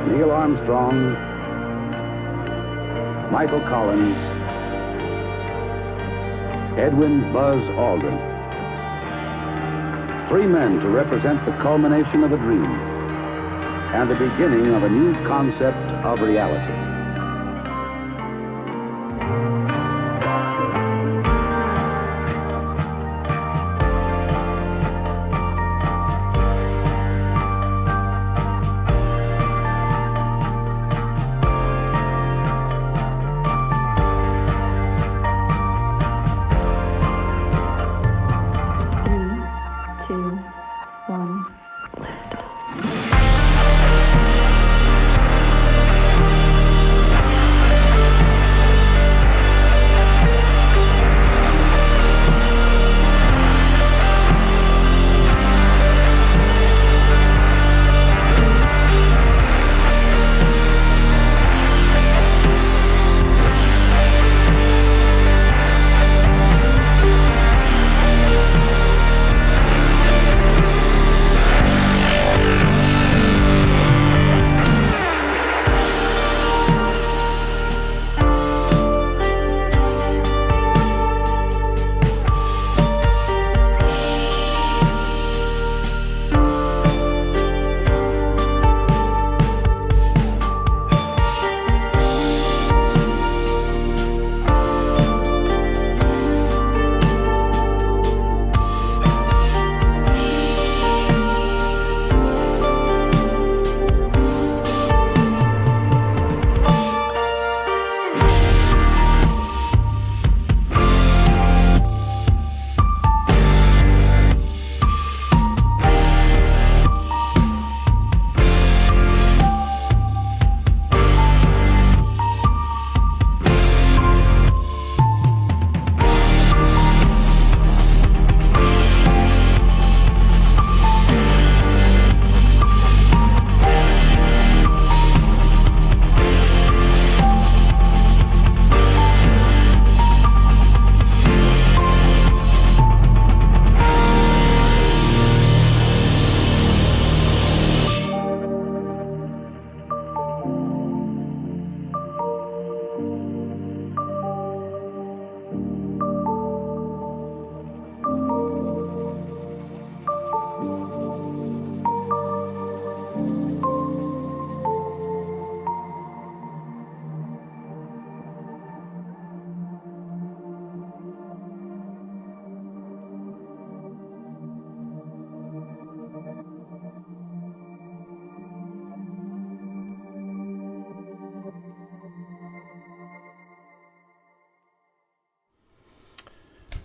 Neil Armstrong, Michael Collins, Edwin Buzz Aldrin. 3 men to represent the culmination of a dream and the beginning of a new concept of reality.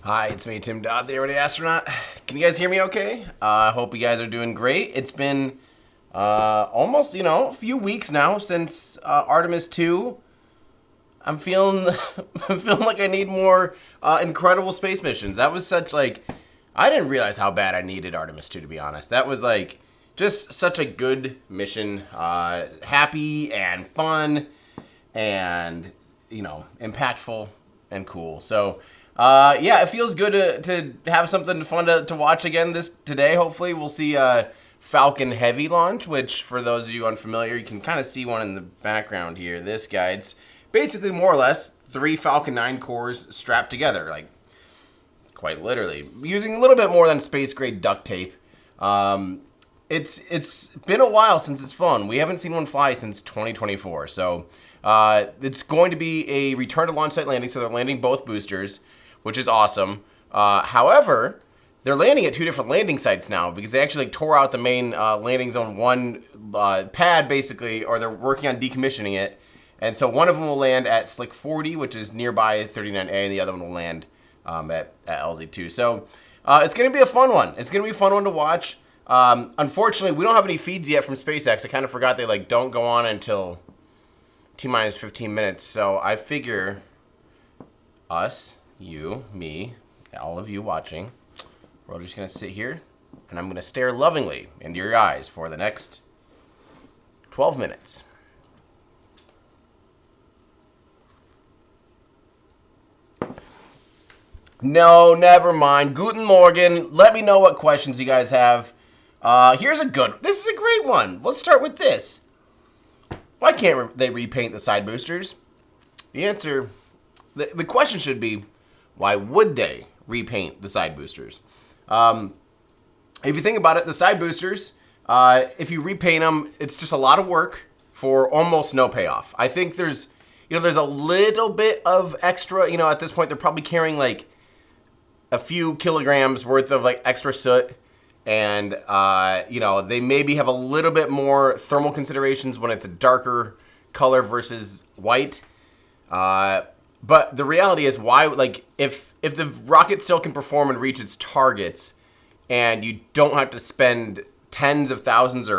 Hi, it's me, Tim Dodd, the Everyday Astronaut. Can you guys hear me okay? I hope you guys are doing great. It's been almost, a few weeks now since Artemis 2. I'm feeling like I need more incredible space missions. That was I didn't realize how bad I needed Artemis 2, to be honest. That was just such a good mission. Happy and fun and, impactful and cool. So, it feels good to have something fun to watch again today. Hopefully we'll see Falcon Heavy launch, which for those of you unfamiliar, you can kind of see one in the background here. This guy, it's basically more or less 3 Falcon 9 cores strapped together, quite literally, using a little bit more than space grade duct tape. It's been a while since it's flown. We haven't seen one fly since 2024. So it's going to be a return to launch site landing. So they're landing both boosters, which is awesome. However, they're landing at 2 different landing sites now because they actually tore out the main landing zone 1 pad, basically, or they're working on decommissioning it. And so one of them will land at Slick 40, which is nearby 39A, and the other one will land at LZ2. So it's going to be a fun one. It's going to be a fun one to watch. Unfortunately, we don't have any feeds yet from SpaceX. I kind of forgot they don't go on until T-minus 15 minutes. So I figure us, you, me, all of you watching, we're all just going to sit here, and I'm going to stare lovingly into your eyes for the next 12 minutes. No, never mind. Guten Morgen. Let me know what questions you guys have. This is a great one. Let's start with this. why can't they repaint the side boosters? The answer, the question should be, why would they repaint the side boosters? If you think about it, the side boosters, if you repaint them, it's just a lot of work for almost no payoff. I think there's a little bit of extra, at this point they're probably carrying like a few kilograms worth of like extra soot. And, they maybe have a little bit more thermal considerations when it's a darker color versus white. But the reality is why, like, if the rocket still can perform and reach its targets and you don't have to spend tens of thousands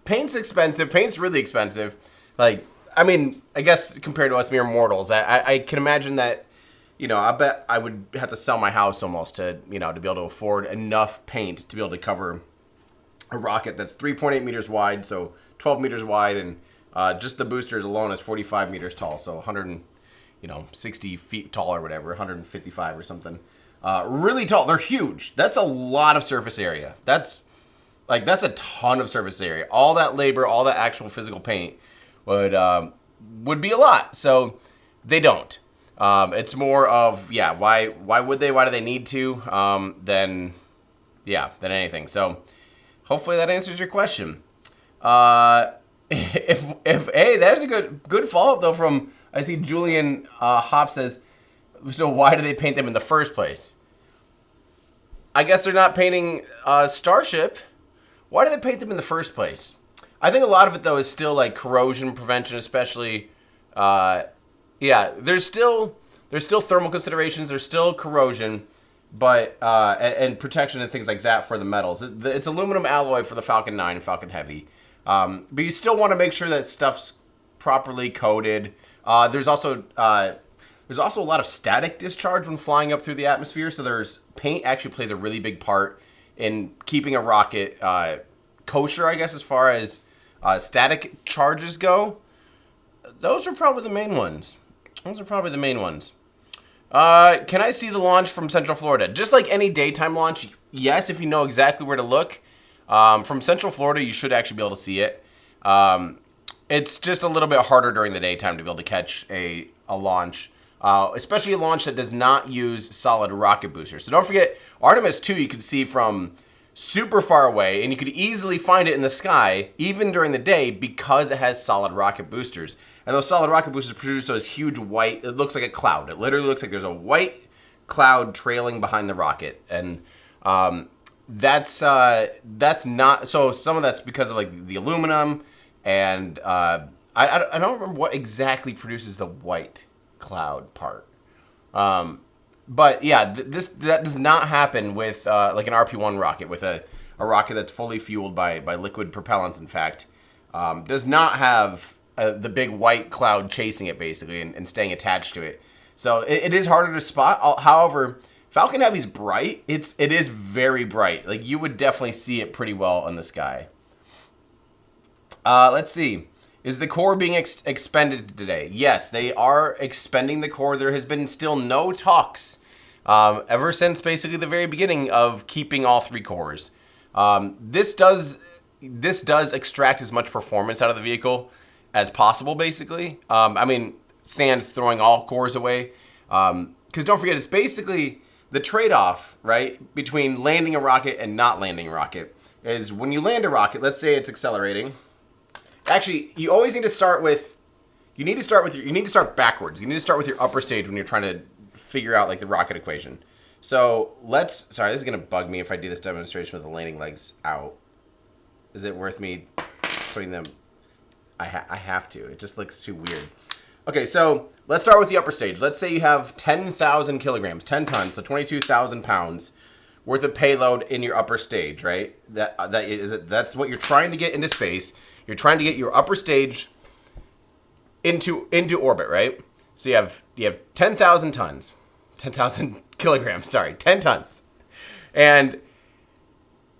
paint's expensive. Paint's really expensive. Like, I guess compared to us mere mortals, I can imagine that, I bet I would have to sell my house almost to be able to afford enough paint to be able to cover a rocket that's 3.8 meters wide, so 12 meters wide, and just the boosters alone is 45 meters tall, so 160 feet tall or whatever, 155 or something. Really tall. They're huge. That's a lot of surface area. That's a ton of surface area. All that labor, all that actual physical paint would be a lot. So they don't. It's more of, why would they? Why do they need to? Than anything. So hopefully that answers your question. There's a good follow-up though from, I see Julian Hop says, so why do they paint them in the first place? I guess they're not painting Starship. Why do they paint them in the first place? I think a lot of it though is still like corrosion prevention, especially. There's still thermal considerations. There's still corrosion, but and protection and things like that for the metals. It's aluminum alloy for the Falcon 9 and Falcon Heavy, but you still want to make sure that stuff's properly coated. There's also a lot of static discharge when flying up through the atmosphere. So paint actually plays a really big part in keeping a rocket kosher, I guess, as far as static charges go. Those are probably the main ones. Can I see the launch from Central Florida? Just like any daytime launch, yes, if you know exactly where to look. From Central Florida, you should actually be able to see it. It's just a little bit harder during the daytime to be able to catch a launch, especially a launch that does not use solid rocket boosters. So don't forget, Artemis 2 you could see from super far away, and you could easily find it in the sky, even during the day, because it has solid rocket boosters. And those solid rocket boosters produce those huge white, it looks like a cloud. It literally looks like there's a white cloud trailing behind the rocket. And that's not, so some of that's because of like the aluminum, and I don't remember what exactly produces the white cloud part. But yeah, that does not happen with like an RP-1 rocket, with a rocket that's fully fueled by liquid propellants, in fact. Does not have the big white cloud chasing it, basically, and staying attached to it. So it is harder to spot. However, Falcon Heavy's bright. It is very bright. Like, you would definitely see it pretty well in the sky. Let's see. Is the core being expended today? Yes, they are expending the core. There has been still no talks ever since basically the very beginning of keeping all three cores. This does extract as much performance out of the vehicle as possible, basically. Sans throwing all cores away. Because don't forget, it's basically the trade-off, right, between landing a rocket and not landing a rocket is when you land a rocket, let's say it's accelerating. Actually, you always need to start with, you need to start backwards. You need to start with your upper stage when you're trying to figure out like the rocket equation. So sorry, this is going to bug me if I do this demonstration with the landing legs out. Is it worth me putting them? I have to. It just looks too weird. Okay, so let's start with the upper stage. Let's say you have 10,000 kilograms, 10 tons, so 22,000 pounds worth of payload in your upper stage, right? That's what you're trying to get into space. You're trying to get your upper stage into orbit, right? So you have 10,000 tons, 10,000 kilograms, sorry, 10 tons. And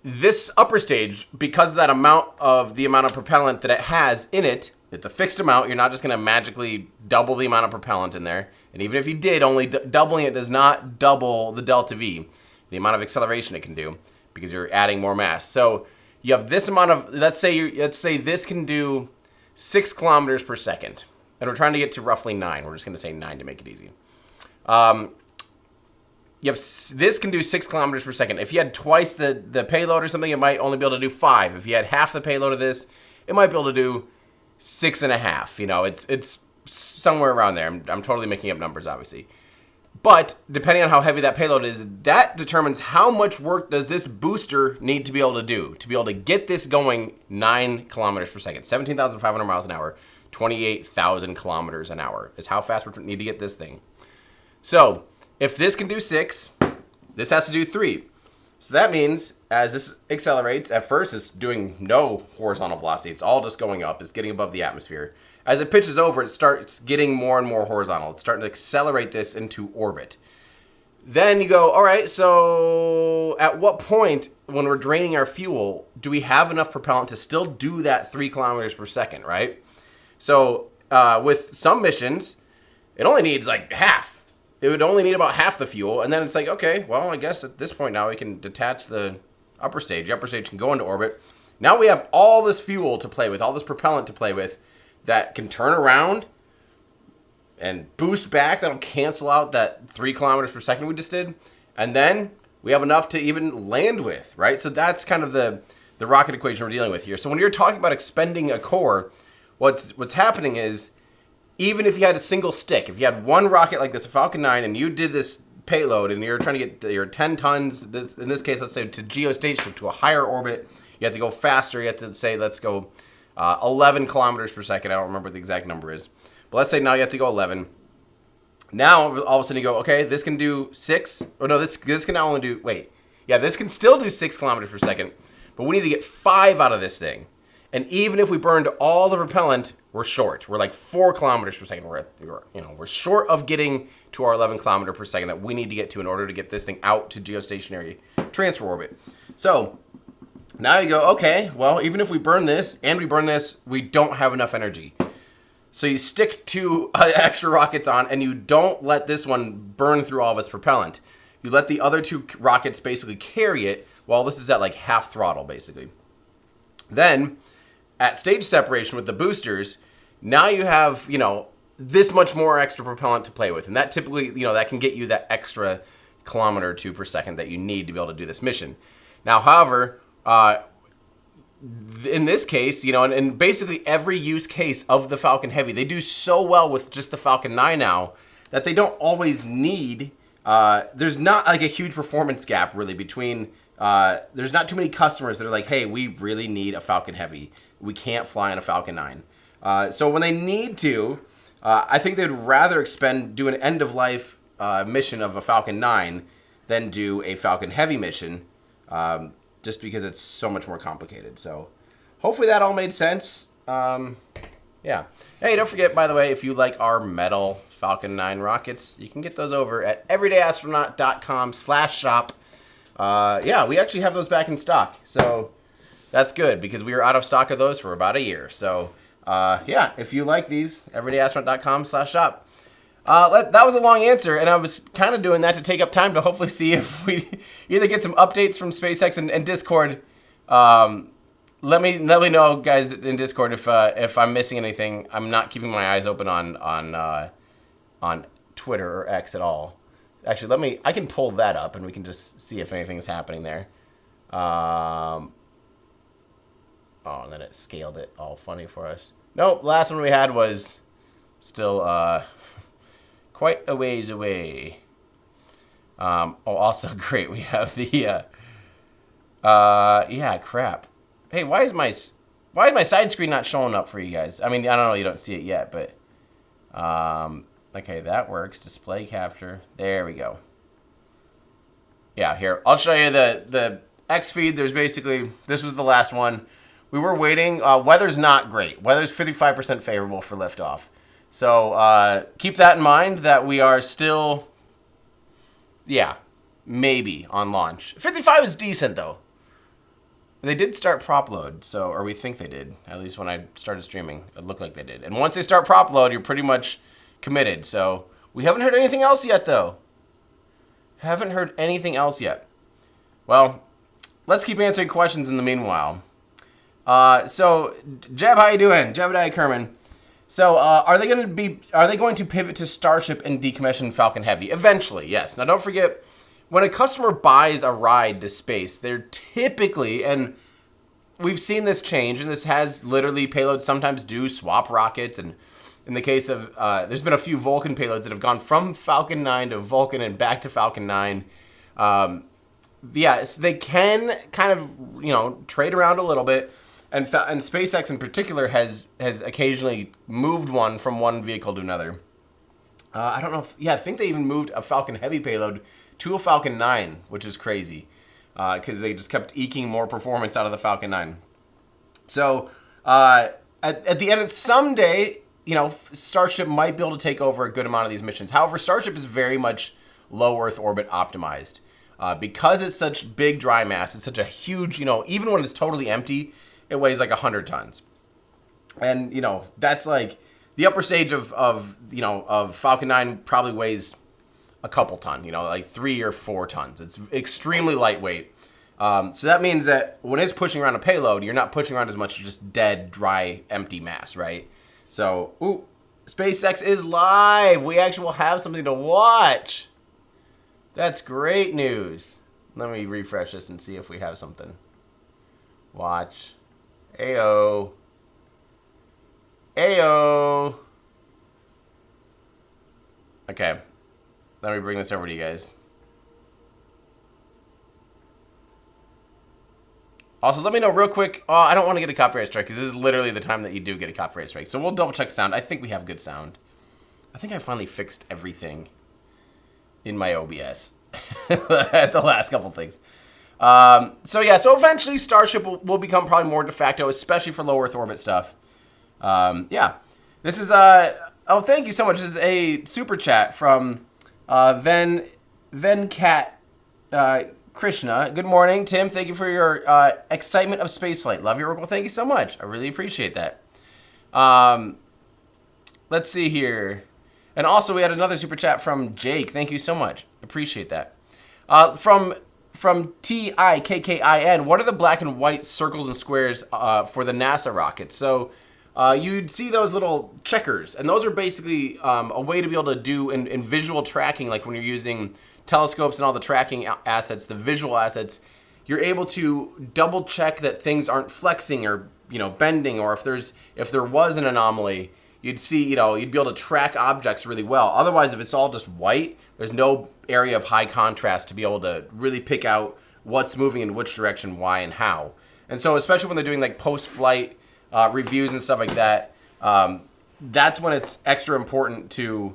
this upper stage, because of the amount of propellant that it has in it, it's a fixed amount. You're not just going to magically double the amount of propellant in there. And even if you did, only doubling it does not double the delta V, the amount of acceleration it can do, because you're adding more mass. So You have this amount of, let's say this can do 6 kilometers per second. And we're trying to get to roughly 9. We're just going to say 9 to make it easy. This can do 6 kilometers per second. If you had twice the payload or something, it might only be able to do 5. If you had half the payload of this, it might be able to do 6.5. You know, it's somewhere around there. I'm totally making up numbers, obviously. But depending on how heavy that payload is, that determines how much work does this booster need to be able to do to be able to get this going 9 kilometers per second, 17,500 miles an hour, 28,000 kilometers an hour is how fast we need to get this thing. So if this can do 6, this has to do 3. So that means as this accelerates, at first it's doing no horizontal velocity. It's all just going up. It's getting above the atmosphere. As it pitches over, it starts getting more and more horizontal. It's starting to accelerate this into orbit. Then you go, all right, so at what point when we're draining our fuel, do we have enough propellant to still do that 3 kilometers per second, right? So with some missions, it only needs like half. It would only need about half the fuel, and then it's like, okay, well, I guess at this point now we can detach the upper stage. The upper stage can go into orbit. Now we have all this fuel to play with, all this propellant to play with that can turn around and boost back. That'll cancel out that 3 kilometers per second we just did. And then we have enough to even land with, right? So that's kind of the rocket equation we're dealing with here. So when you're talking about expending a core, what's happening is, even if you had a single stick, if you had one rocket like this, a Falcon 9, and you did this payload and you're trying to get your 10 tons, in this case, let's say to geostationary, to a higher orbit, you have to go faster. You have to say, let's go 11 kilometers per second. I don't remember what the exact number is. But let's say now you have to go 11. Now, all of a sudden you go, okay, this can do 6. Or no, this can now only do, wait. Yeah, this can still do 6 kilometers per second. But we need to get 5 out of this thing. And even if we burned all the propellant, we're short. We're like 4 kilometers per second. We're short of getting to our 11 kilometer per second that we need to get to in order to get this thing out to geostationary transfer orbit. So now you go, okay, well, even if we burn this and we burn this, we don't have enough energy. So you stick 2 extra rockets on and you don't let this one burn through all of its propellant. You let the other 2 rockets basically carry it while this is at like half throttle, basically. Then at stage separation with the boosters, now you have, this much more extra propellant to play with. And that typically, that can get you that extra kilometer or 2 per second that you need to be able to do this mission. Now, however, in this case, and basically every use case of the Falcon Heavy, they do so well with just the Falcon 9 now that they don't always need, there's not like a huge performance gap really between, there's not too many customers that are like, hey, we really need a Falcon Heavy. We can't fly on a Falcon 9. So when they need to, I think they'd rather do an end-of-life mission of a Falcon 9 than do a Falcon Heavy mission, just because it's so much more complicated. So hopefully that all made sense. Yeah. Hey, don't forget, by the way, if you like our metal Falcon 9 rockets, you can get those over at everydayastronaut.com/shop. Yeah, we actually have those back in stock. So that's good because we were out of stock of those for about a year. So, yeah, if you like these, everydayastronaut.com/shop. That was a long answer, and I was kind of doing that to take up time to hopefully see if we either get some updates from SpaceX and Discord. Let me know, guys, in Discord if I'm missing anything. I'm not keeping my eyes open on Twitter or X at all. Actually, I can pull that up and we can just see if anything's happening there. Oh, and then it scaled it all funny for us. Nope, last one we had was still quite a ways away. Also great, we have the yeah, crap. Hey, why is my side screen not showing up for you guys? I mean, I don't know, you don't see it yet, but okay, that works. Display capture. There we go. Yeah, here. I'll show you the X feed. There's basically, this was the last one. We were waiting. Weather's not great. Weather's 55% favorable for liftoff. So keep that in mind that we are still, yeah, maybe on launch. 55 is decent, though. They did start prop load, or we think they did. At least when I started streaming, it looked like they did. And once they start prop load, you're pretty much committed. So we haven't heard anything else yet, though. Haven't heard anything else yet. Well, let's keep answering questions in the meanwhile. So, Jeb, how you doing? Jebediah Kerman. So, are they going to pivot to Starship and decommission Falcon Heavy? Eventually, yes. Now, don't forget, when a customer buys a ride to space, they're typically, and we've seen this change, and this has literally payloads sometimes do swap rockets, and in the case of, there's been a few Vulcan payloads that have gone from Falcon 9 to Vulcan and back to Falcon 9. Yes, they can kind of, trade around a little bit. And SpaceX in particular has occasionally moved one from one vehicle to another. I don't know I think they even moved a Falcon Heavy payload to a Falcon 9, which is crazy. Because they just kept eking more performance out of the Falcon 9. So, at the end of someday, Starship might be able to take over a good amount of these missions. However, Starship is very much low Earth orbit optimized. Because it's such big dry mass, it's such a huge, even when it's totally empty, it weighs like 100 tons. And, that's like the upper stage of Falcon 9 probably weighs a couple ton, like 3 or 4 tons. It's extremely lightweight. So that means that when it's pushing around a payload, you're not pushing around as much just dead, dry, empty mass, right? So, SpaceX is live. We actually will have something to watch. That's great news. Let me refresh this and see if we have something. Watch. Ayo. Ayo. Okay. Let me bring this over to you guys. Also, let me know real quick. Oh, I don't want to get a copyright strike because this is literally the time that you do get a copyright strike. So we'll double check sound. I think we have good sound. I think I finally fixed everything in my OBS at the last couple things. So eventually Starship will become probably more de facto, especially for low Earth orbit stuff. This is, thank you so much. This is a super chat from Venkat Krishna. Good morning, Tim. Thank you for your excitement of spaceflight. Love your work. Well, thank you so much. I really appreciate that. Let's see here. And also, we had another super chat from Jake. Thank you so much. Appreciate that. From TIKKIN, what are the black and white circles and squares for the NASA rockets? So you'd see those little checkers, and those are basically a way to be able to do in visual tracking, like when you're using telescopes and all the tracking assets, the visual assets, you're able to double check that things aren't flexing or bending, or if there was an anomaly, you'd see, you'd be able to track objects really well. Otherwise, if it's all just white, there's no area of high contrast to be able to really pick out what's moving in which direction, why, and how. And so, especially when they're doing like post-flight reviews and stuff like that, that's when it's extra important to.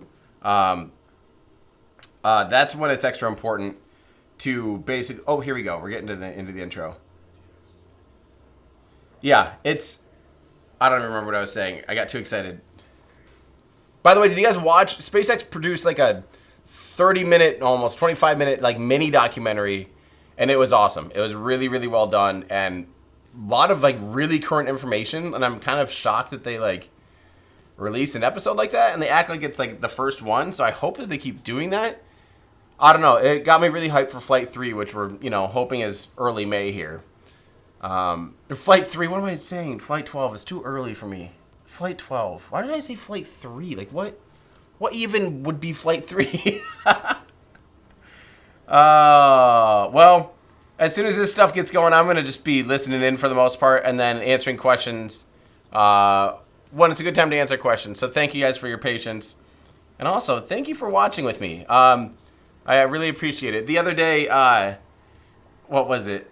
Basic. Oh, here we go. We're getting into the intro. Yeah, it's. I don't remember what I was saying. I got too excited. By the way, did you guys watch? SpaceX produced like a 30-minute, almost 25-minute like mini documentary, and it was awesome. It was really, really well done, and a lot of like really current information. And I'm kind of shocked that they like release an episode like that, and they act like it's like the first one. So I hope that they keep doing that. I don't know. It got me really hyped for Flight 3, which we're hoping is early May here. Flight 3, what am I saying? Flight 12 is too early for me. Flight 12. Why did I say Flight 3? Like, what even would be Flight 3? Well, as soon as this stuff gets going, I'm going to just be listening in for the most part and then answering questions when it's a good time to answer questions. So thank you guys for your patience. And also, thank you for watching with me. I really appreciate it. The other day, what was it?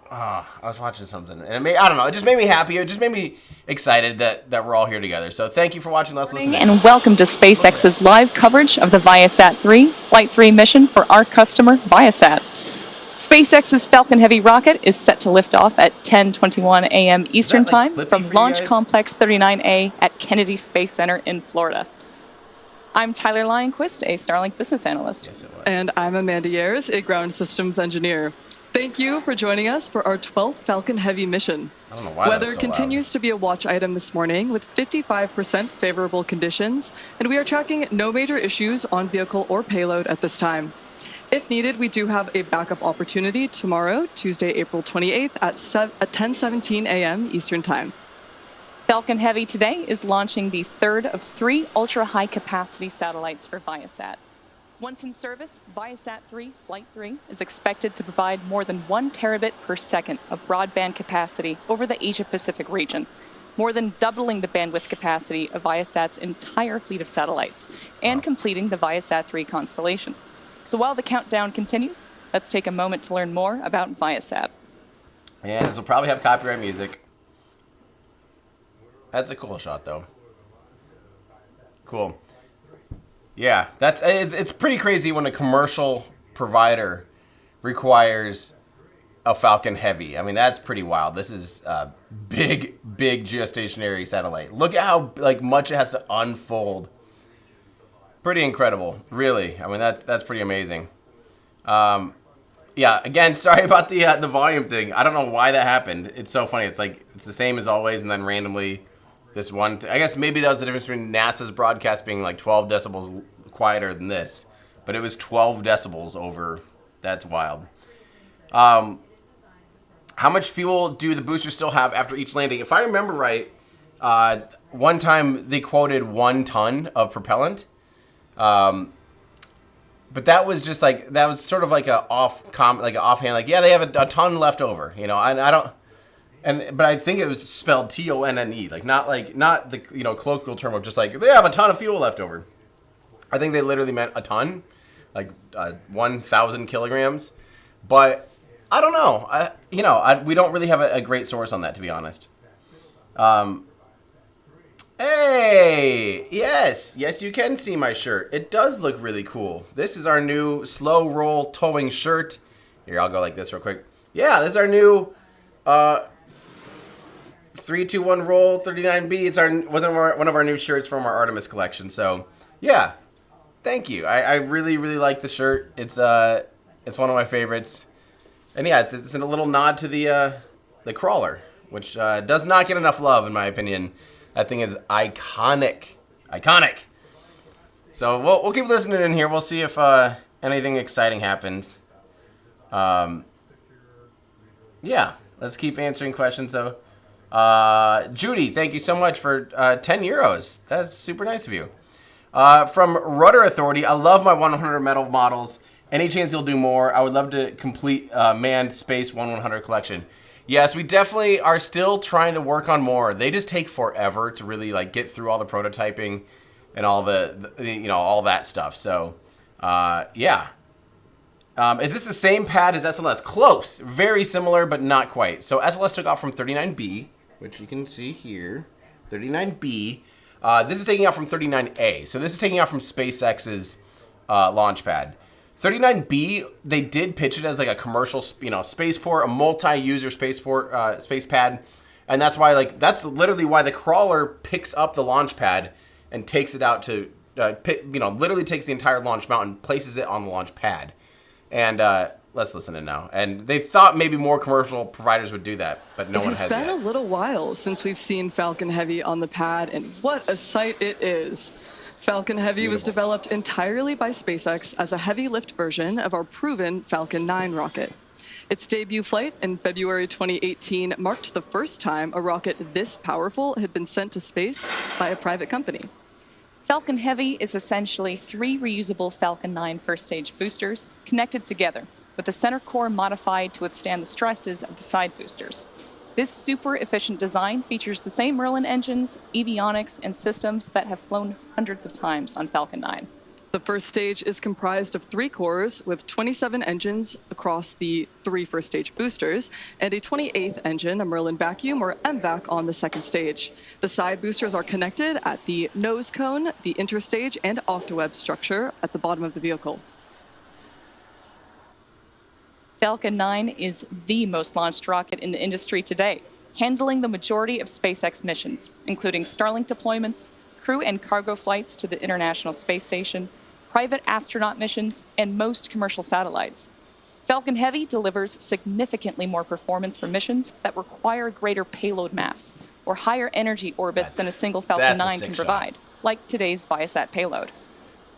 I was watching something, and I don't know. It just made me happy. It just made me excited that we're all here together. So thank you for watching. Let's listen. And welcome to SpaceX's live coverage of the ViaSat-3 Flight 3 mission for our customer, Viasat. SpaceX's Falcon Heavy rocket is set to lift off at 10:21 a.m. Eastern Time from Launch Complex 39A at Kennedy Space Center in Florida. I'm Tyler Lionquist, a Starlink business analyst. Yes, and I'm Amanda Yares, a ground systems engineer. Thank you for joining us for our 12th Falcon Heavy mission. I don't know why Weather continues to be a watch item this morning with 55% favorable conditions, and we are tracking no major issues on vehicle or payload at this time. If needed, we do have a backup opportunity tomorrow, Tuesday, April 28th at 10:17 a.m. Eastern Time. Falcon Heavy today is launching the third of 3 ultra-high capacity satellites for Viasat. Once in service, ViaSat-3 Flight 3 is expected to provide more than 1 terabit per second of broadband capacity over the Asia-Pacific region, more than doubling the bandwidth capacity of Viasat's entire fleet of satellites, and completing the ViaSat-3 constellation. So while the countdown continues, let's take a moment to learn more about Viasat. And this will probably have copyright music. That's a cool shot, though. Cool. Yeah, it's pretty crazy when a commercial provider requires a Falcon Heavy. I mean, that's pretty wild. This is a big geostationary satellite. Look at how much it has to unfold. Pretty incredible, really. I mean, that's pretty amazing. Yeah, again, sorry about the volume thing. I don't know why that happened. It's so funny. It's it's the same as always, and then randomly this one. I guess maybe that was the difference between NASA's broadcast being 12 decibels quieter than this, but it was 12 decibels over. That's wild. How much fuel do the boosters still have after each landing? If I remember right, one time they quoted 1 ton of propellant. But that was just that was sort of like an offhand, yeah, they have a ton left over, and I don't. But I think it was spelled TONNE, not the colloquial term of just they have a ton of fuel left over. I think they literally meant a ton, 1,000 kilograms. But I don't know. We don't really have a great source on that, to be honest. Hey, yes, you can see my shirt. It does look really cool. This is our new slow roll towing shirt. Here, I'll go like this real quick. Yeah, this is our new 321 roll 39B. It's one of our new shirts from our Artemis collection. So yeah, thank you. I really like the shirt. It's one of my favorites. And yeah, it's a little nod to the crawler, which does not get enough love in my opinion. That thing is iconic. So we'll keep listening in here. We'll see if anything exciting happens. Yeah, let's keep answering questions though. Judy, thank you so much for 10 euros. That's super nice of you. From Rudder Authority, I love my 100 metal models. Any chance you'll do more? I would love to complete manned space 100 collection. Yes, we definitely are still trying to work on more. They just take forever to really get through all the prototyping and all all that stuff. So, yeah. Is this the same pad as SLS? Close. Very similar, but not quite. So SLS took off from 39B, which you can see here. 39B. This is taking off from 39A. So this is taking off from SpaceX's launch pad. 39B, they did pitch it as a commercial, spaceport, a multi-user spaceport, space pad, and that's why, that's literally why the crawler picks up the launch pad and takes it out to, literally takes the entire launch mount and places it on the launch pad. And let's listen in now. And they thought maybe more commercial providers would do that, but no one has yet. It's been a little while since we've seen Falcon Heavy on the pad, and what a sight it is. Falcon Heavy was developed entirely by SpaceX as a heavy lift version of our proven Falcon 9 rocket. Its debut flight in February 2018 marked the first time a rocket this powerful had been sent to space by a private company. Falcon Heavy is essentially 3 reusable Falcon 9 first-stage boosters connected together, with the center core modified to withstand the stresses of the side boosters. This super efficient design features the same Merlin engines, avionics, and systems that have flown hundreds of times on Falcon 9. The first stage is comprised of 3 cores with 27 engines across the 3 first-stage boosters and a 28th engine, a Merlin vacuum or MVAC, on the second stage. The side boosters are connected at the nose cone, the interstage, and octaweb structure at the bottom of the vehicle. Falcon 9 is the most launched rocket in the industry today, handling the majority of SpaceX missions, including Starlink deployments, crew and cargo flights to the International Space Station, private astronaut missions, and most commercial satellites. Falcon Heavy delivers significantly more performance for missions that require greater payload mass or higher energy orbits than a single Falcon 9 can provide, like today's ViaSat payload.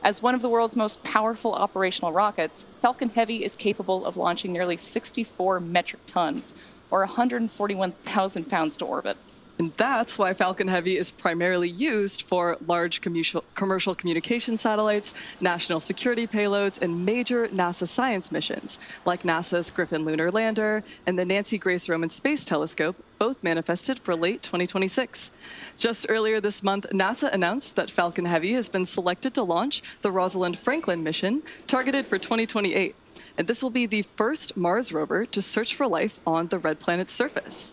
As one of the world's most powerful operational rockets, Falcon Heavy is capable of launching nearly 64 metric tons, or 141,000 pounds to orbit. And that's why Falcon Heavy is primarily used for large commercial communication satellites, national security payloads, and major NASA science missions, like NASA's Griffin Lunar Lander and the Nancy Grace Roman Space Telescope, both manifested for late 2026. Just earlier this month, NASA announced that Falcon Heavy has been selected to launch the Rosalind Franklin mission, targeted for 2028. And this will be the first Mars rover to search for life on the red planet's surface.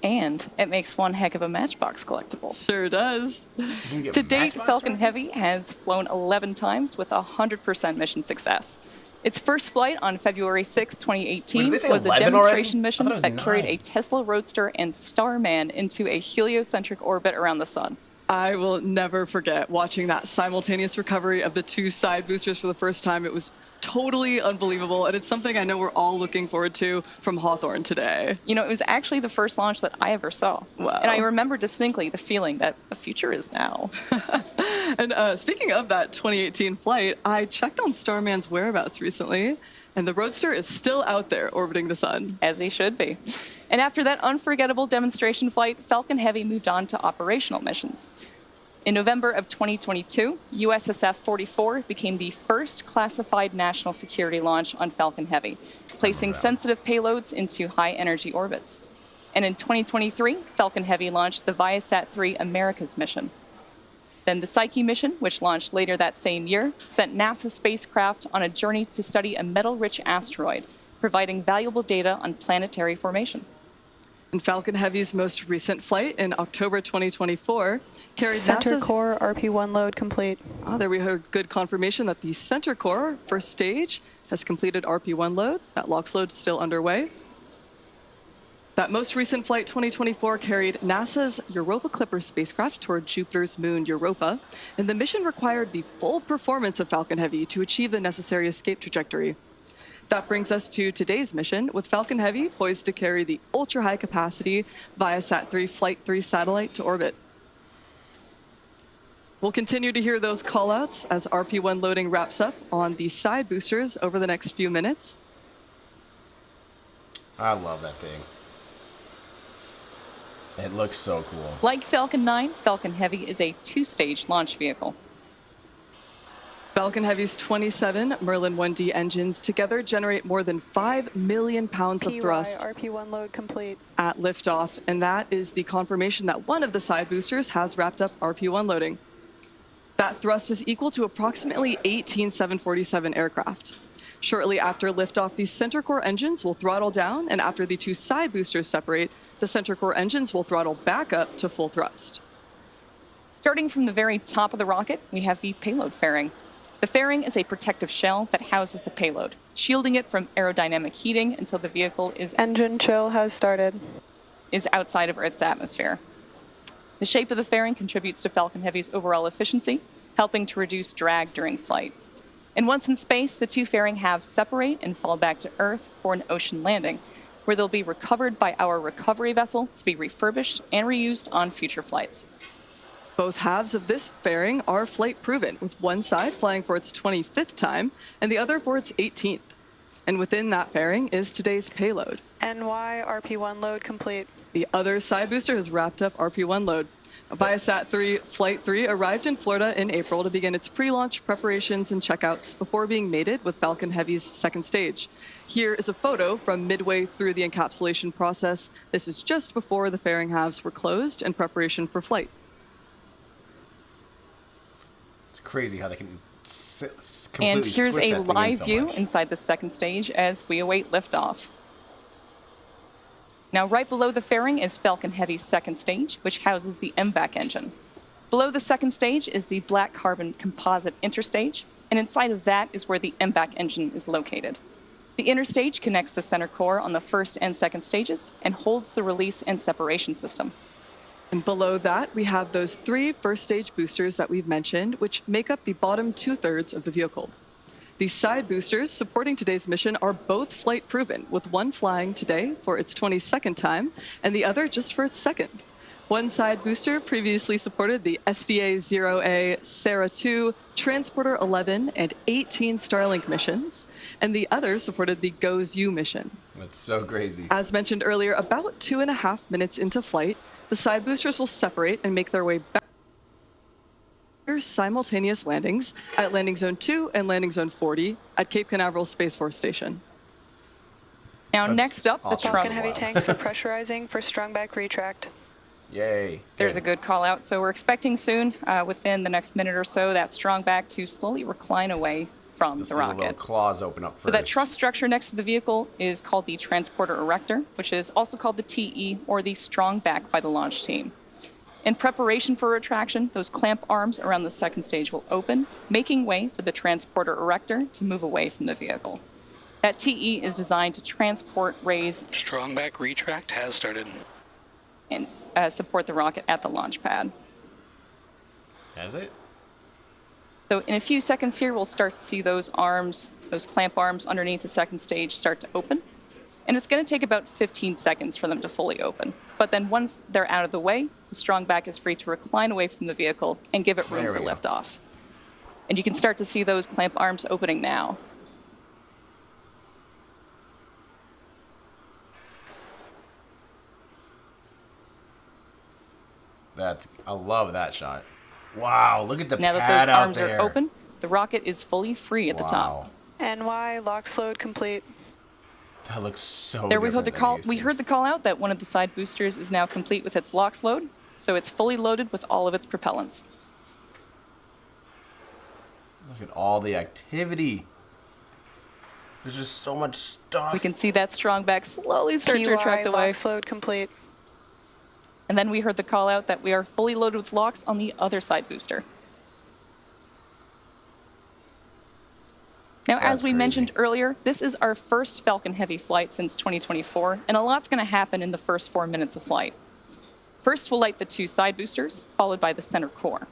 And it makes one heck of a Matchbox collectible. Sure does. To date, Falcon Heavy has flown 11 times with 100% mission success. Its first flight on February 6, 2018 was a demonstration mission that carried a Tesla Roadster and Starman into a heliocentric orbit around the sun. I will never forget watching that simultaneous recovery of the two side boosters for the first time. It was totally unbelievable, and it's something I know we're all looking forward to from Hawthorne today. You know, it was actually the first launch that I ever saw. Wow. And I remember distinctly the feeling that the future is now. And speaking of that 2018 flight, I checked on Starman's whereabouts recently, and the Roadster is still out there orbiting the sun. As he should be. And after that unforgettable demonstration flight, Falcon Heavy moved on to operational missions. In November of 2022, USSF-44 became the first classified national security launch on Falcon Heavy, placing sensitive payloads into high-energy orbits. And in 2023, Falcon Heavy launched the ViaSat-3 Americas mission. Then the Psyche mission, which launched later that same year, sent NASA spacecraft on a journey to study a metal-rich asteroid, providing valuable data on planetary formation. And Falcon Heavy's most recent flight in October 2024 carried Center NASA's... core RP1 load complete. There we heard good confirmation that the center core first stage has completed RP1 load. That LOX load is still underway. That most recent flight, 2024, carried NASA's Europa Clipper spacecraft toward Jupiter's moon, Europa, and the mission required the full performance of Falcon Heavy to achieve the necessary escape trajectory. That brings us to today's mission, with Falcon Heavy poised to carry the ultra-high-capacity ViaSat-3 Flight 3 satellite to orbit. We'll continue to hear those callouts as RP1 loading wraps up on the side boosters over the next few minutes. I love that thing. It looks so cool. Like Falcon 9, Falcon Heavy is a two-stage launch vehicle. Falcon Heavy's 27 Merlin 1D engines together generate more than 5 million pounds of thrust RP1 load complete. at liftoff, and that is the confirmation that one of the side boosters has wrapped up RP1 loading. That thrust is equal to approximately 18 747 aircraft. Shortly after liftoff, the center core engines will throttle down, and after the two side boosters separate, the center core engines will throttle back up to full thrust. Starting from the very top of the rocket, we have the payload fairing. The fairing is a protective shell that houses the payload, shielding it from aerodynamic heating until the vehicle is Engine chill has started. outside of Earth's atmosphere. The shape of the fairing contributes to Falcon Heavy's overall efficiency, helping to reduce drag during flight. And once in space, the two fairing halves separate and fall back to Earth for an ocean landing, where they'll be recovered by our recovery vessel to be refurbished and reused on future flights. Both halves of this fairing are flight proven, with one side flying for its 25th time and the other for its 18th. And within that fairing is today's payload. NY RP1 load complete. The other side booster has wrapped up RP1 load. ViaSat-3 Flight 3 arrived in Florida in April to begin its pre-launch preparations and checkouts before being mated with Falcon Heavy's second stage. Here is a photo from midway through the encapsulation process. This is just before the fairing halves were closed in preparation for flight. It's crazy how they can completely And here's squish a that thing in live so view much. inside the second stage as we await liftoff. Now, right below the fairing is Falcon Heavy's second stage, which houses the MVAC engine. Below the second stage is the black carbon composite interstage, and inside of that is where the MVAC engine is located. The interstage connects the center core on the first and second stages and holds the release and separation system. And below that, we have those three first stage boosters that we've mentioned, which make up the bottom 2/3 of the vehicle. The side boosters supporting today's mission are both flight proven, with one flying today for its 22nd time and the other just for its second. One side booster previously supported the SDA-0A Sarah 2, Transporter 11, and 18 Starlink missions, and the other supported the GOES-U mission. That's so crazy. As mentioned earlier, about 2.5 minutes into flight, the side boosters will separate and make their way back to simultaneous landings at Landing Zone 2 and Landing Zone 40 at Cape Canaveral Space Force Station. Now, That's next up, the awesome. Falcon thrust. Heavy tanks are pressurizing for strong back retract. Yay. There's a good call out. So we're expecting soon, within the next minute or so, that strong back to slowly recline away from You'll the see the little rocket. claws open up first. So that truss structure next to the vehicle is called the transporter erector, which is also called the TE, or the strong back by the launch team. In preparation for retraction, those clamp arms around the second stage will open, making way for the transporter erector to move away from the vehicle. That TE is designed to transport, raise, Strong back retract has started. and support the rocket at the launch pad. Has it? So in a few seconds here, we'll start to see those arms, those clamp arms underneath the second stage start to open. And it's going to take about 15 seconds for them to fully open. But then once they're out of the way, the strong back is free to recline away from the vehicle and give it room There for we go. liftoff. And you can start to see those clamp arms opening now. I love that shot. Wow, look at the Now that pad those out arms there. are open, the rocket is fully free at the top. Wow. NY, LOX load complete. That looks so There we heard different the than call. it used We to. heard the call out that one of the side boosters is now complete with its LOX load, so it's fully loaded with all of its propellants. Look at all the activity. There's just so much stuff. We can see that strong back slowly start to retract away. LOX load complete. And then we heard the call out that we are fully loaded with LOX on the other side booster. Now, That's as we crazy. mentioned earlier, this is our first Falcon Heavy flight since 2024, and a lot's going to happen in the first 4 minutes of flight. First, we'll light the two side boosters, followed by the center core.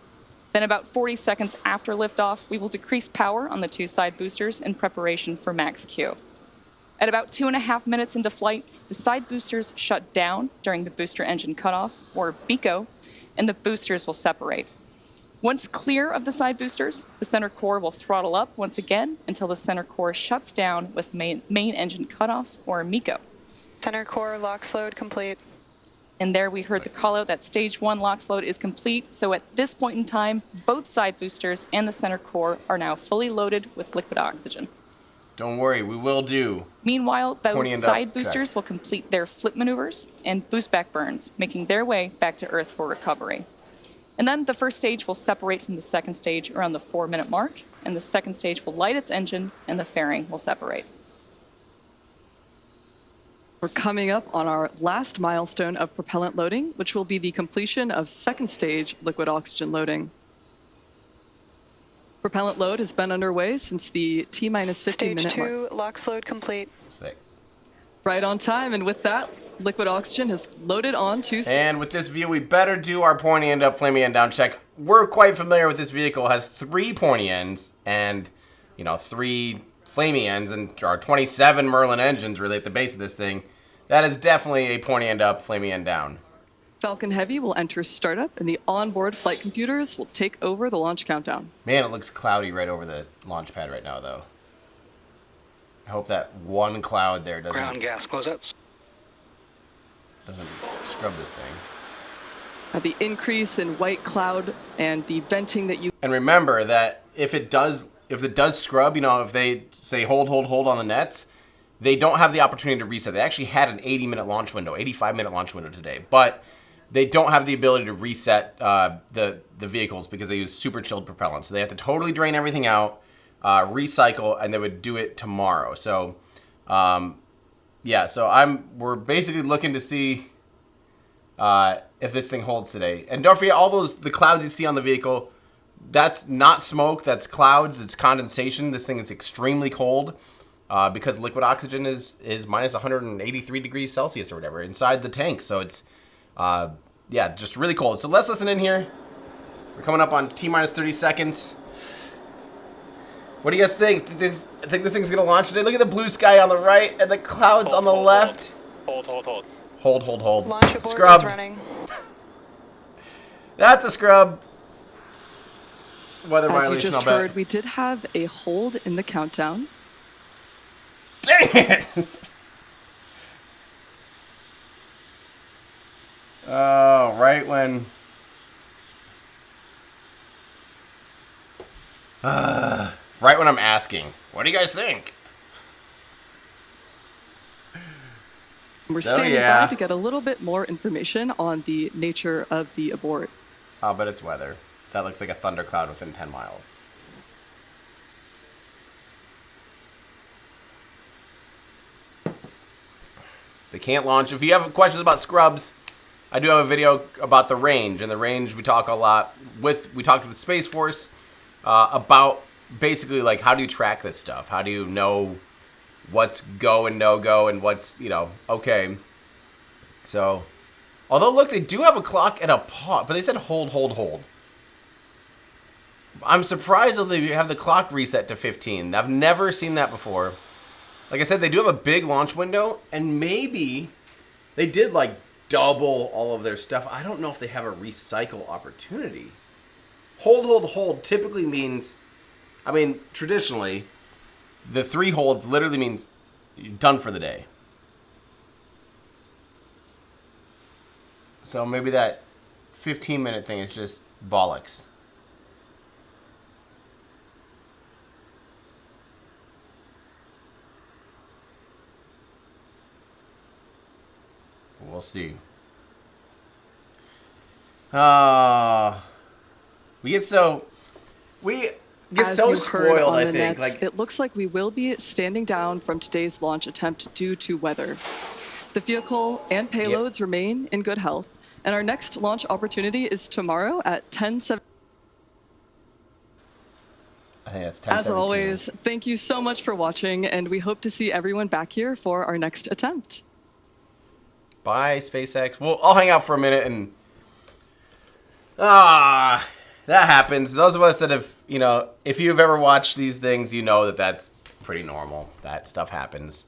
Then about 40 seconds after liftoff, we will decrease power on the two side boosters in preparation for max Q. At about 2.5 minutes into flight, the side boosters shut down during the booster engine cutoff, or BECO, and the boosters will separate. Once clear of the side boosters, the center core will throttle up once again until the center core shuts down with main engine cutoff, or MECO. Center core LOX load complete. And there we heard the call out that stage 1 LOX load is complete, so at this point in time, both side boosters and the center core are now fully loaded with liquid oxygen. Don't worry, we will do. Meanwhile, Pointy those end up side check. boosters will complete their flip maneuvers and boost back burns, making their way back to Earth for recovery. And then the first stage will separate from the second stage around the 4-minute mark, and the second stage will light its engine, and the fairing will separate. We're coming up on our last milestone of propellant loading, which will be the completion of second stage liquid oxygen loading. Propellant load has been underway since the T-minus Stage 50-minute mark. 2 LOX load complete. Sick. Right on time, and with that, liquid oxygen has loaded on to stage. And with this view, we better do our pointy end up, flaming end down check. We're quite familiar with this vehicle. It has 3 pointy ends and, 3 flaming ends, and our 27 Merlin engines really at the base of this thing. That is definitely a pointy end up, flaming end down. Falcon Heavy will enter startup, and the onboard flight computers will take over the launch countdown. Man, it looks cloudy right over the launch pad right now, though. I hope that one cloud there Ground gas closeouts. doesn't scrub this thing. The increase in white cloud and the venting that you And remember that if it does scrub, if they say hold on the nets, they don't have the opportunity to reset. They actually had an 80-minute launch window, 85-minute launch window today, but they don't have the ability to reset the vehicles because they use super chilled propellant. So they have to totally drain everything out, recycle, and they would do it tomorrow. So, we're basically looking to see if this thing holds today. And don't forget the clouds you see on the vehicle. That's not smoke. That's clouds. It's condensation. This thing is extremely cold because liquid oxygen is minus 183 degrees Celsius or whatever inside the tank. So it's just really cold. So let's listen in here. We're coming up on T-minus 30 seconds. What do you guys think? I think this thing's gonna launch today. Look at the blue sky on the right and the clouds on the left. Hold. Hold. Launch abort is Scrubbed. running. That's a scrub. Weather As you violation, just I'll heard, bet. we did have a hold in the countdown. Dang it! Oh, right when... right when I'm asking, what do you guys think? We're So, standing yeah. by to get a little bit more information on the nature of the abort. Oh, but it's weather. That looks like a thundercloud within 10 miles. They can't launch. If you have questions about scrubs, I do have a video about the range. And the range, we talk a lot with, we talked with the Space Force about basically like how do you track this stuff? How do you know what's go and no go and what's, you know, okay. So, although look, they do have a clock and a pause, but they said hold, hold, hold. I'm surprised that they have the clock reset to 15. I've never seen that before. Like I said, they do have a big launch window, and maybe they did like double all of their stuff. I don't know if they have a recycle opportunity. Hold, hold, hold typically means, I mean, traditionally, the 3 holds literally means you're done for the day. So maybe that 15-minute thing is just bollocks. We'll see. We get so As you heard spoiled, on I the think. nets, Like, it looks like we will be standing down from today's launch attempt due to weather. The vehicle and payloads remain in good health, and our next launch opportunity is tomorrow at 10:17. I think that's 10:17. As always, thank you so much for watching, and we hope to see everyone back here for our next attempt. Bye, SpaceX. Well, I'll hang out for a minute and... that happens. Those of us that have, you know, if you've ever watched these things, you know that that's pretty normal. That stuff happens.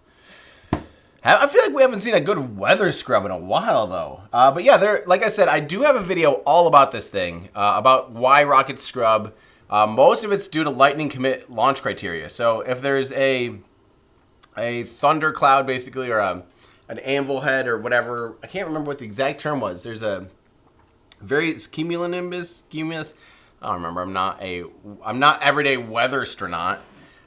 I feel like we haven't seen a good weather scrub in a while, though. But yeah, like I said, I do have a video all about this thing, about why rockets scrub. Most of it's due to lightning commit launch criteria. So if there's a thunder cloud, basically, or an anvil head or whatever, I can't remember what the exact term was. There's a cumulonimbus. I don't remember. I'm not everyday weather astronaut.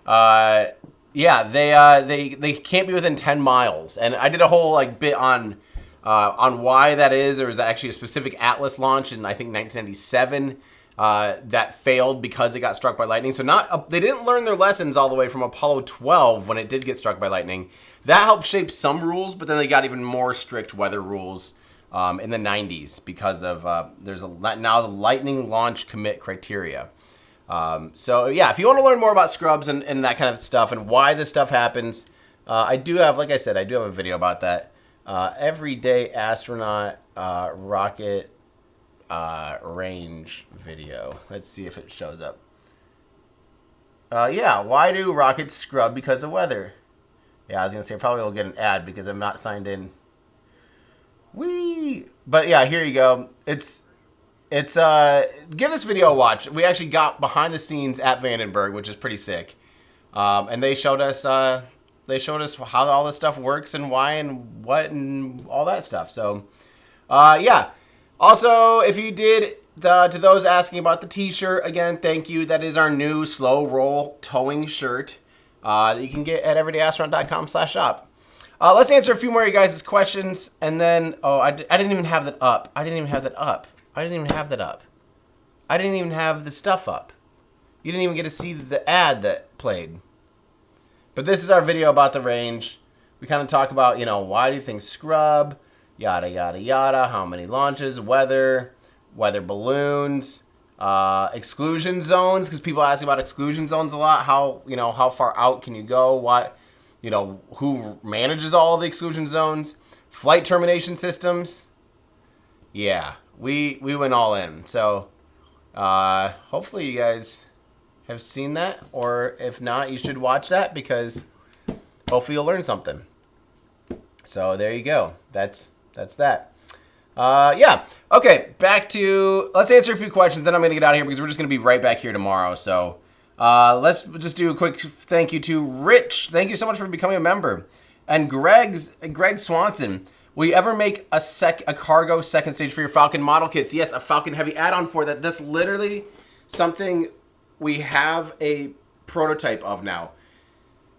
Yeah, they can't be within 10 miles, and I did a whole like bit on why that is. There was actually a specific Atlas launch in I think 1997 that failed because it got struck by lightning. So they didn't learn their lessons all the way from Apollo 12 when it did get struck by lightning. That helped shape some rules, but then they got even more strict weather rules in the 90s because of there's now the lightning launch commit criteria. So yeah, if you want to learn more about scrubs and that kind of stuff and why this stuff happens, I do have, like I said, I do have a video about that. Everyday astronaut rocket range video. Let's see if it shows up. Yeah, why do rockets scrub because of weather? Yeah, I was gonna say probably will get an ad because I'm not signed in. Whee! But yeah, here you go. It's give this video a watch. We actually got behind the scenes at Vandenberg, which is pretty sick. And they showed us how all this stuff works and why and what and all that stuff. So yeah. Also, if you did to those asking about the t-shirt, again, thank you. That is our new slow roll towing shirt that you can get at everydayastronaut.com/shop. Let's answer a few more of you guys' questions, and then I didn't even have that up. I didn't even have that up. I didn't even have that up. I didn't even have the stuff up. You didn't even get to see the ad that played. But this is our video about the range. We kind of talk about, you know, why do things scrub, yada, yada, yada, how many launches, weather balloons, exclusion zones, because people ask about exclusion zones a lot. How far out can you go? What, who manages all the exclusion zones? Flight termination systems. Yeah, we went all in. So hopefully you guys have seen that, or if not, you should watch that because hopefully you'll learn something. So there you go. That's that. Yeah. Okay, back to, let's answer a few questions, then I'm going to get out of here because we're just going to be right back here tomorrow. So let's just do a quick thank you to Rich. Thank you so much for becoming a member. And Greg Swanson. Will you ever make a cargo second stage for your Falcon model kits? Yes, a Falcon Heavy add-on for that. That's literally something we have a prototype of now.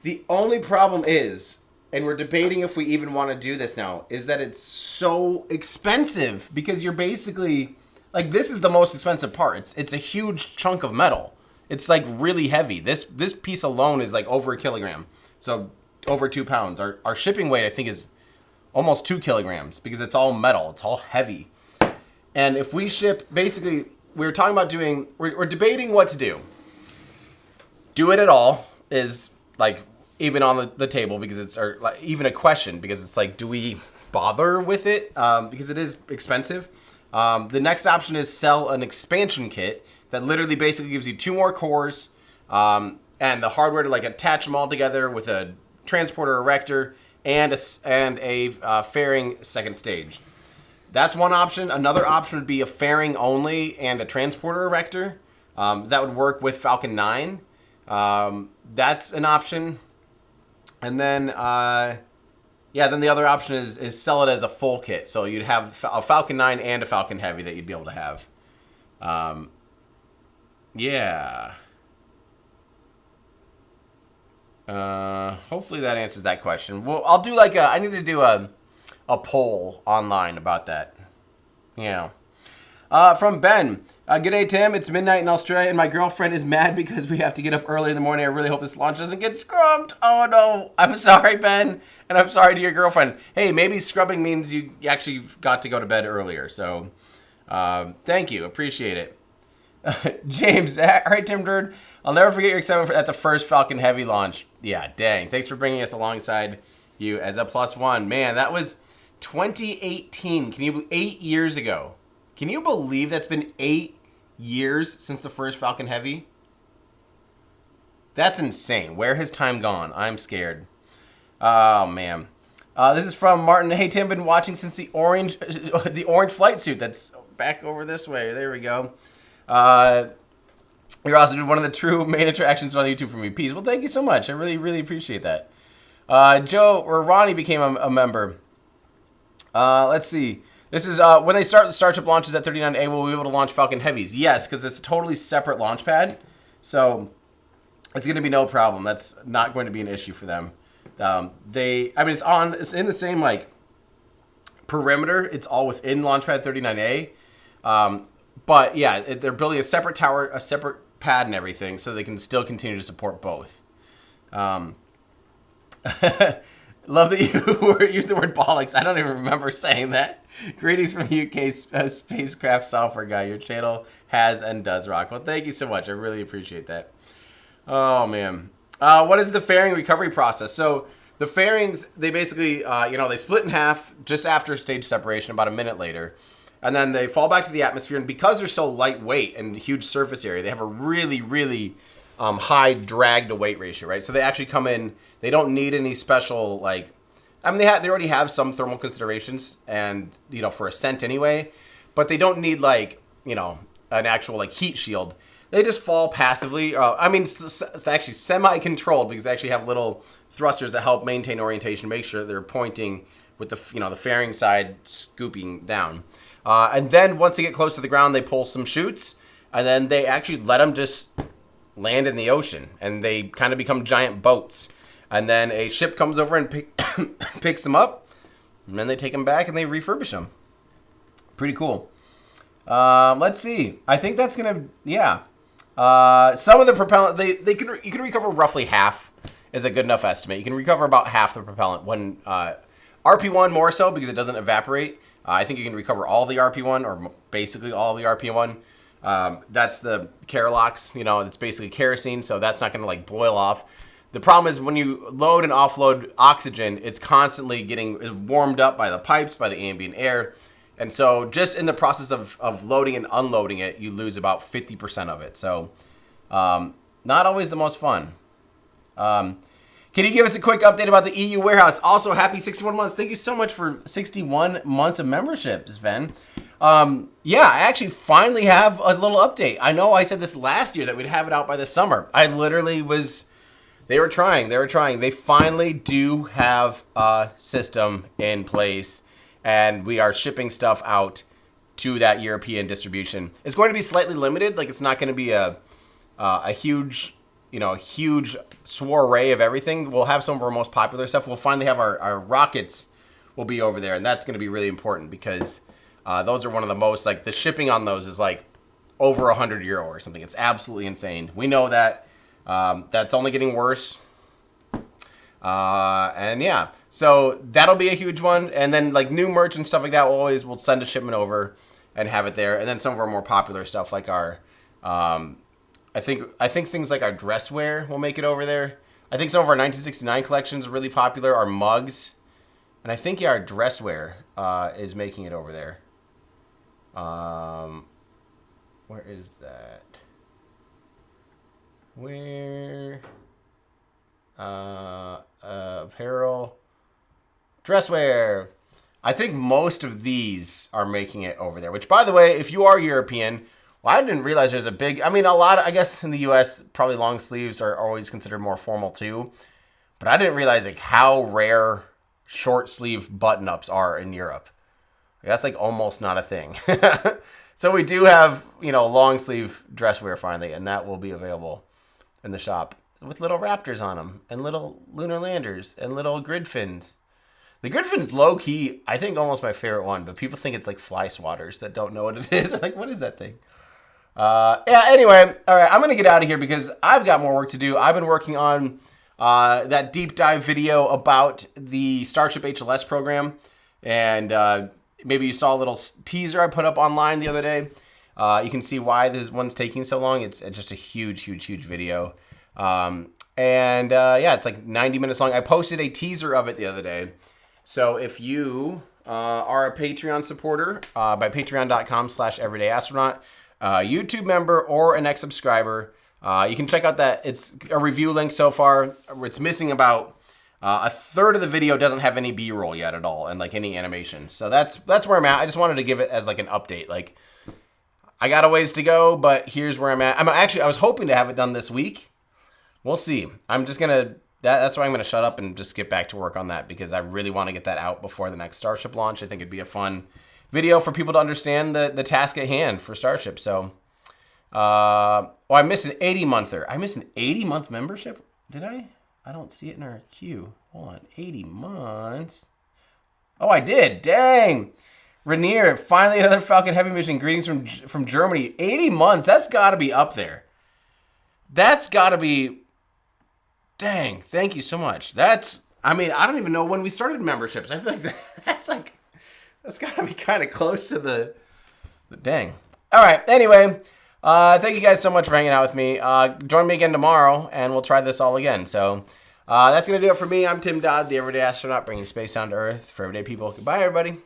The only problem is, and we're debating if we even want to do this now, is that it's so expensive because you're basically, like, this is the most expensive part. It's a huge chunk of metal. It's like really heavy. This piece alone is like over 1 kilogram. So over 2 pounds. Our shipping weight, I think, is almost 2 kilograms because it's all metal. It's all heavy. And if we ship, basically, we were talking about doing, we're debating what to do. Do it at all is like even on the table because it's, or like even a question because it's like, do we bother with it? Because it is expensive. The next option is sell an expansion kit that literally basically gives you 2 more cores and the hardware to like attach them all together with a transporter erector and a fairing second stage. That's one option. Another option would be a fairing only and a transporter erector. That would work with Falcon 9. That's an option. And then, then the other option is sell it as a full kit. So you'd have a Falcon 9 and a Falcon Heavy that you'd be able to have. Hopefully that answers that question. Well, I'll do like I need to do a poll online about that. Yeah. From Ben. Good day, Tim. It's midnight in Australia, and my girlfriend is mad because we have to get up early in the morning. I really hope this launch doesn't get scrubbed. Oh, no. I'm sorry, Ben, and I'm sorry to your girlfriend. Hey, maybe scrubbing means you actually got to go to bed earlier, so thank you. Appreciate it. James, all right, Tim Bird. I'll never forget your excitement at the first Falcon Heavy launch. Yeah, dang. Thanks for bringing us alongside you as a +1. Man, that was 2018. 8 years ago. Can you believe that's been 8 years since the first Falcon Heavy? That's insane. Where has time gone? I'm scared. Oh, man. This is from Martin. Hey, Tim, been watching since the orange flight suit. That's back over this way. There we go. You're also one of the true main attractions on YouTube for me. Peace. Well, thank you so much. I really, really appreciate that. Joe or Ronnie became a member. Let's see. This is when they start the Starship launches at 39A, we'll be able to launch Falcon Heavies. Yes, because it's a totally separate launch pad. So it's going to be no problem. That's not going to be an issue for them. It's in the same like perimeter. It's all within Launchpad 39A. But yeah, they're building a separate tower, a separate pad and everything, so they can still continue to support both. Love that you used the word bollocks. I don't even remember saying that. Greetings from UK spacecraft software guy. Your channel has and does rock. Well, thank you so much. I really appreciate that. Oh, man. What is the fairing recovery process? So the fairings, they basically, they split in half just after stage separation, about a minute later. And then they fall back to the atmosphere. And because they're so lightweight and huge surface area, they have a really, really high drag to weight ratio, right? So they actually come in, they don't need any special, they already have some thermal considerations and, for ascent anyway, but they don't need an actual heat shield. They just fall passively. It's actually semi-controlled because they actually have little thrusters that help maintain orientation, make sure they're pointing with the fairing side scooping down. And then once they get close to the ground, they pull some chutes, and then they actually let them just land in the ocean, and they kind of become giant boats. And then a ship comes over and picks them up, and then they take them back and they refurbish them. Pretty cool. Let's see. I think that's gonna, some of the propellant you can recover roughly half is a good enough estimate. You can recover about half the propellant when RP1 more so because it doesn't evaporate. I think you can recover all the RP1 or basically all the RP1. That's the Keralox, it's basically kerosene, so that's not going to boil off. The problem is when you load and offload oxygen, it's constantly getting warmed up by the pipes, by the ambient air. And so just in the process of loading and unloading it, you lose about 50% of it. So not always the most fun. Can you give us a quick update about the EU warehouse? Also, happy 61 months. Thank you so much for 61 months of membership, Sven. Yeah, I actually finally have a little update. I know I said this last year that we'd have it out by the summer. I literally was... They were trying. They finally do have a system in place, and we are shipping stuff out to that European distribution. It's going to be slightly limited. Like, it's not going to be a huge, huge soiree of everything. We'll have some of our most popular stuff. We'll finally have our rockets will be over there, and that's going to be really important because those are one of the most, like, the shipping on those is like over €100 or something. It's absolutely insane. We know that. That's only getting worse. And yeah, so that'll be a huge one. And then like new merch and stuff like that, we'll send a shipment over and have it there. And then some of our more popular stuff like our, I think things like our dress wear will make it over there. I think some of our 1969 collections are really popular, our mugs. And I think, yeah, our dress wear, is making it over there. Where is that? Where? Apparel. Dresswear. I think most of these are making it over there. Which, by the way, if you are European, well, I didn't realize there's a big... I mean, a lot, I guess, in the U.S., probably long sleeves are always considered more formal, too. But I didn't realize, like, how rare short sleeve button-ups are in Europe. That's, like, almost not a thing. So we do have, long sleeve dress wear finally, and that will be available in the shop with little raptors on them and little lunar landers and little grid fins. The grid fin's low key, I think almost my favorite one, but people think it's like fly swatters that don't know what it is. They're like, what is that thing? Yeah, anyway, all right, I'm going to get out of here because I've got more work to do. I've been working on that deep dive video about the Starship HLS program, and maybe you saw a little teaser I put up online the other day. You can see why this one's taking so long. It's just a huge video. Yeah, it's like 90 minutes long. I posted a teaser of it the other day. So if you are a Patreon supporter by patreon.com/everydayastronaut, YouTube member or an X subscriber, you can check out that. It's a review link so far. It's missing about a third of the video doesn't have any B-roll yet at all and like any animation. So that's where I'm at. I just wanted to give it as like an update. Like, I got a ways to go, but here's where I'm at. I was hoping to have it done this week. We'll see. I'm just going to, that's why I'm going to shut up and just get back to work on that because I really want to get that out before the next Starship launch. I think it'd be a fun video for people to understand the task at hand for Starship. So, I missed an 80-monther. I missed an 80-month membership? Did I? I don't see it in our queue. Hold on. 80 months. Oh, I did. Dang. Rainier, finally another Falcon Heavy mission. Greetings from Germany. 80 months. That's got to be up there. That's got to be... Dang. Thank you so much. I don't even know when we started memberships. I feel like that's got to be kind of close to the dang. All right. Anyway, thank you guys so much for hanging out with me. Join me again tomorrow, and we'll try this all again. So that's going to do it for me. I'm Tim Dodd, the Everyday Astronaut, bringing space down to Earth for everyday people. Goodbye, everybody.